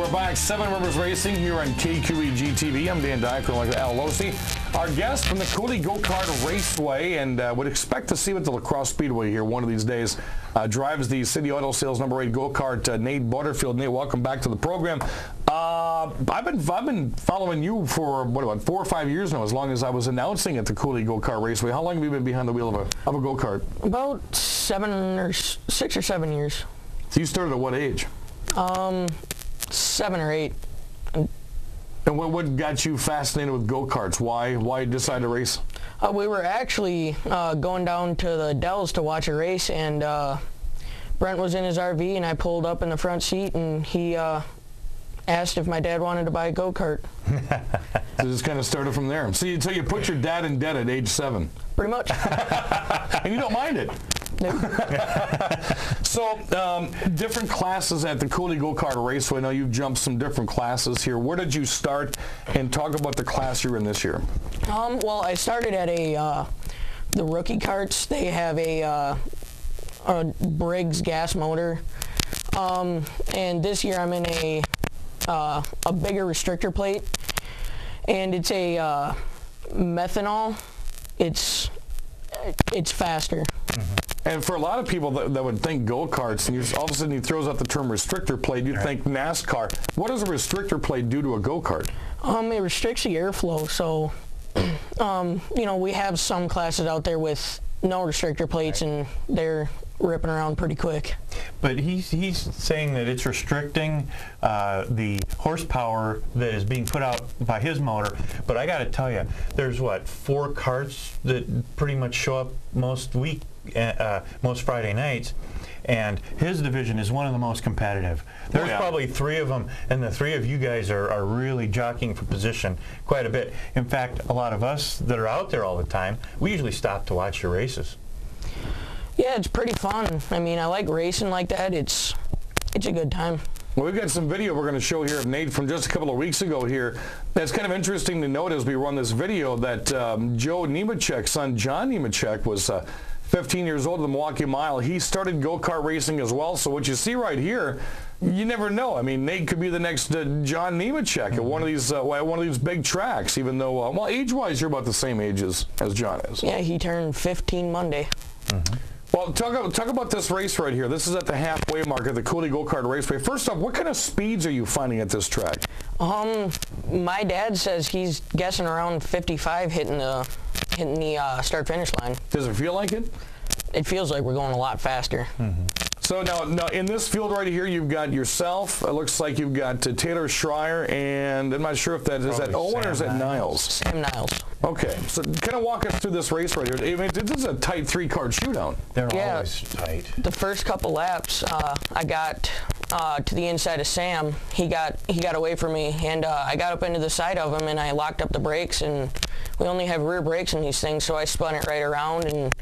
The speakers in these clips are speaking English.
We're back, Seven Rivers Racing here on KQEG TV. I'm Dan Dykert, like Al Losi. Our guest from the Coulee Go-Kart Raceway, and would expect to see him at the La Crosse Speedway here one of these days. Drives the City Auto Sales #8 go-kart, Nate Butterfield. Nate, welcome back to the program. I've been following you for what, about 4 or 5 years now, as long as I was announcing at the Coulee Go-Kart Raceway. How long have you been behind the wheel of a go-kart? About 6 or 7 years. So you started at what age? 7 or 8. And what got you fascinated with go-karts? Why decide to race? We were actually going down to the Dells to watch a race, and Brent was in his RV, and I pulled up in the front seat, and he asked if my dad wanted to buy a go-kart. So just kind of started from there. So you put your dad in debt at age 7. Pretty much. And you don't mind it. Nope. So, different classes at the Coulee Go-Kart Raceway. Now you've jumped some different classes here. Where did you start? And talk about the class you're in this year. Well, I started at the rookie carts. They have a Briggs gas motor. And this year I'm in a bigger restrictor plate. And it's a methanol. It's faster. Mm-hmm. And for a lot of people that would think go-karts, and all of a sudden he throws out the term restrictor plate, you'd think NASCAR. What does a restrictor plate do to a go-kart? It restricts the airflow, so, you know, we have some classes out there with no restrictor plates, and they're ripping around pretty quick. But he's saying that it's restricting the horsepower that is being put out by his motor. But I got to tell you, there's what, 4 carts that pretty much show up most Friday nights, and his division is one of the most competitive. There's probably 3 of them, and the 3 of you guys are really jockeying for position quite a bit. In fact, a lot of us that are out there all the time, we usually stop to watch your races. Yeah, it's pretty fun. I mean, I like racing like that. It's a good time. Well, we've got some video we're going to show here of Nate from just a couple of weeks ago here. That's kind of interesting to note as we run this video that Joe Nemechek's son, John Nemechek, was 15 years old at the Milwaukee Mile. He started go-kart racing as well. So what you see right here, you never know. I mean, Nate could be the next John Nemechek at one of these big tracks, even though, well, age-wise, you're about the same age as John is. Yeah, he turned 15 Monday. Mm-hmm. Well, talk about this race right here. This is at the halfway mark of the Coulee Go-Kart Raceway. First off, what kind of speeds are you finding at this track? My dad says he's guessing around 55 hitting the start-finish line. Does it feel like it? It feels like we're going a lot faster. Mm-hmm. So now in this field right here, you've got yourself. It looks like you've got Taylor Schreier, and I'm not sure if is that Owen or is that Niles? Sam Niles. Okay, so kind of walk us through this race right here. I mean, this is a tight 3-car shootout. They're always tight. The first couple laps, I got to the inside of Sam. He got away from me, and I got up into the side of him, and I locked up the brakes, and we only have rear brakes in these things, so I spun it right around and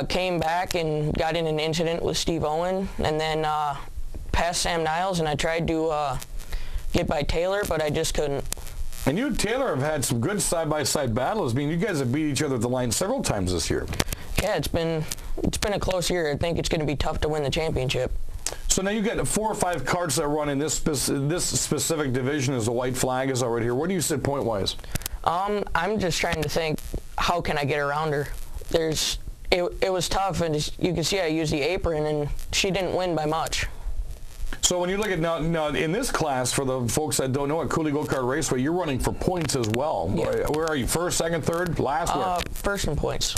came back and got in an incident with Steve Owen, and then passed Sam Niles, and I tried to get by Taylor, but I just couldn't. And you and Taylor have had some good side-by-side battles. I mean, you guys have beat each other at the line several times this year. Yeah, it's been a close year. I think it's going to be tough to win the championship. So now you've got 4 or 5 carts that run in this specific division as a white flag is already here. Where do you sit point-wise? I'm just trying to think, how can I get around her? It was tough, and you can see I used the apron, and she didn't win by much. So when you look at now in this class, for the folks that don't know, at Coulee Go-Kart Raceway, you're running for points as well. Yeah. Where are you? First, second, third, last? First in points.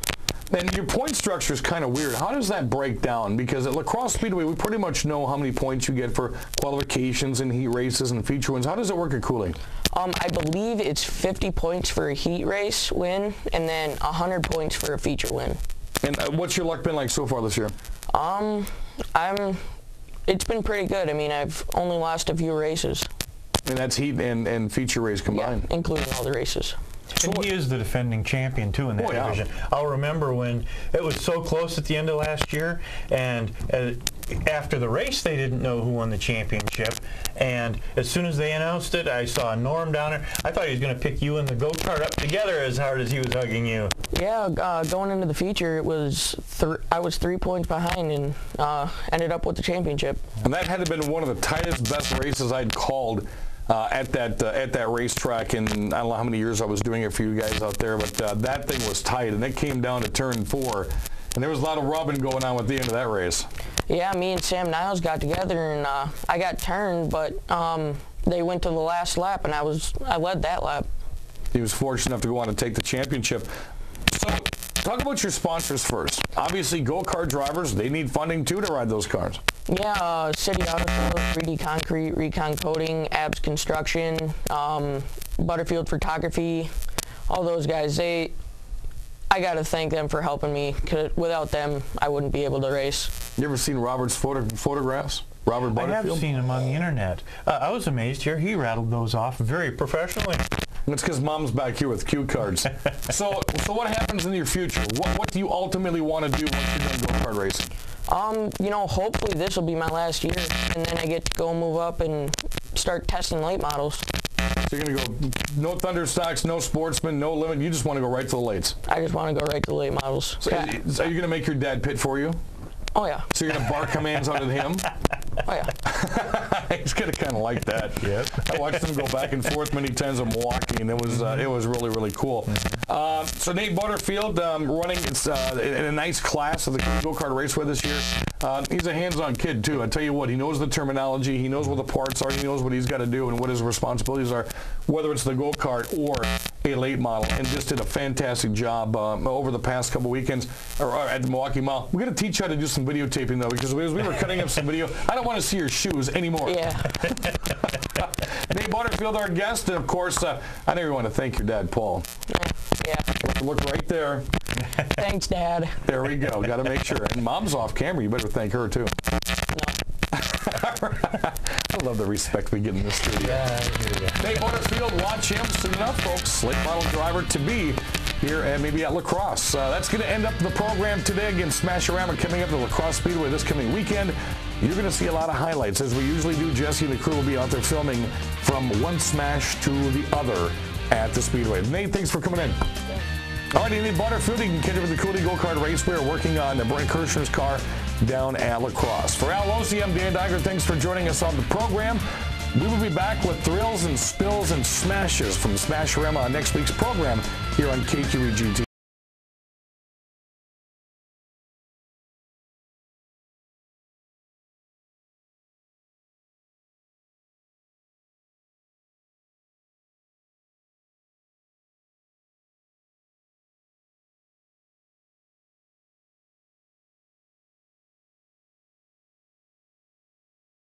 And your point structure is kind of weird. How does that break down? Because at La Crosse Speedway, we pretty much know how many points you get for qualifications and heat races and feature wins. How does it work at Coulee? I believe it's 50 points for a heat race win, and then 100 points for a feature win. And what's your luck been like so far this year? It's been pretty good. I mean, I've only lost a few races. And that's heat and feature race combined? Yeah, including all the races. And he is the defending champion, too, in that division. I'll remember when it was so close at the end of last year, and after the race, they didn't know who won the championship. And as soon as they announced it, I saw Norm down there. I thought he was going to pick you and the go-kart up together as hard as he was hugging you. Yeah, going into the feature, I was 3 points behind and ended up with the championship. And that had to have been one of the tightest, best races I'd called at that racetrack, and I don't know how many years I was doing it for you guys out there, but that thing was tight, and it came down to turn 4, and there was a lot of rubbing going on at the end of that race. Yeah, me and Sam Niles got together, and I got turned, but they went to the last lap, and I led that lap. He was fortunate enough to go on and take the championship. So, talk about your sponsors first. Obviously, go-kart drivers, they need funding too to ride those cars. Yeah, City Auto Show, 3D Concrete, Recon Coating, Abs Construction, Butterfield Photography, all those guys. I got to thank them for helping me, because without them, I wouldn't be able to race. You ever seen Robert's photographs? Robert Butterfield? I have seen him on the internet. I was amazed here. He rattled those off very professionally. It's because Mom's back here with cue cards. So what happens in your future? What do you ultimately want to do once you're done go-kart racing? You know, hopefully this will be my last year, and then I get to go move up and start testing late models. So you're going to go no Thunder Stocks, no Sportsman, no Limit. You just want to go right to the lates. I just want to go right to the late models. So are you going to make your dad pit for you? Oh, yeah. So you're going to bark commands out at him? Oh, yeah. He's going to kind of like that. Yep. I watched him go back and forth many times in Milwaukee, and it was really, really cool. So Nate Butterfield running in a nice class of the Go-Kart Raceway this year. He's a hands-on kid, too. I tell you what, he knows the terminology. He knows what the parts are. He knows what he's got to do and what his responsibilities are, whether it's the go-kart or a late model, and just did a fantastic job over the past couple weekends at the Milwaukee Mile. We're going to teach you how to do some videotaping, though, because as we were cutting up some video, I don't want to see your shoes anymore. Yeah. Nate Butterfield, our guest, and of course, I know you want to thank your dad, Paul. Yeah. Look right there. Thanks, Dad. There we go. Got to make sure. And Mom's off camera. You better thank her, too. No. I love the respect we get in this studio. Nate Butterfield, watch him soon enough, folks. Late model driver to be here and maybe at La Crosse. That's going to end up the program today. Again, Smash-A-Rama coming up to La Crosse Speedway this coming weekend. You're going to see a lot of highlights. As we usually do, Jesse and the crew will be out there filming from one smash to the other at the Speedway. Nate, thanks for coming in. All right, Nate Butterfield, you can catch up with the Coulee Go-Kart Raceway. We're working on Brent Kirshner's car down at La Crosse. For Al Losi, I'm Dan Diger. Thanks for joining us on the program. We will be back with thrills and spills and smashes from Smash-A-Rama on next week's program here on KQEG TV.